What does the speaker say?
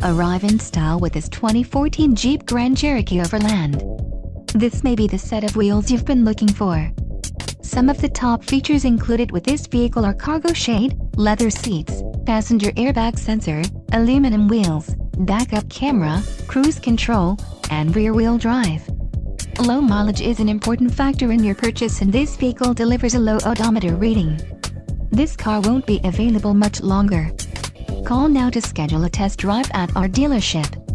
Arrive in style with this 2014 Jeep Grand Cherokee Overland. This may be the set of wheels you've been looking for. Some of the top features included with this vehicle are cargo shade, leather seats, passenger airbag sensor, aluminum wheels, backup camera, cruise control, and rear-wheel drive. Low mileage is an important factor in your purchase, and this vehicle delivers a low odometer reading. This car won't be available much longer. Call now to schedule a test drive at our dealership.